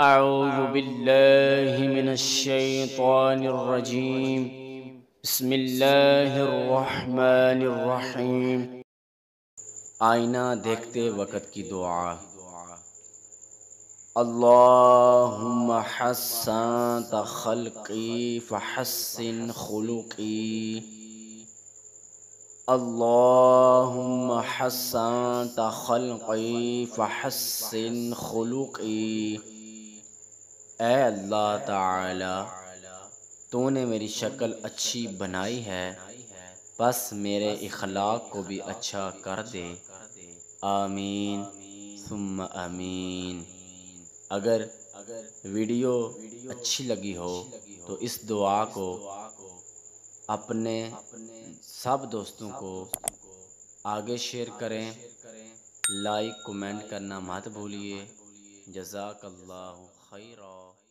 اعوذ باللہ من الشیطان الرجیم بسم اللہ الرحمن الرحیم۔ آئینہ دیکھتے وقت کی دعا۔ اللہم حسنت خلقی فحسن خلقی، اللہم حسنت خلقی فحسن خلقی۔ اے اللہ تعالی، تو نے میری شکل اچھی بنائی ہے، بس میرے اخلاق کو بھی اچھا کر دے، آمین ثم آمین۔ اگر ویڈیو اچھی لگی ہو تو اس دعا کو اپنے سب دوستوں کو آگے شیئر کریں، لائک کومنٹ کرنا مت بھولیے۔ جزاک اللہ خیرہ۔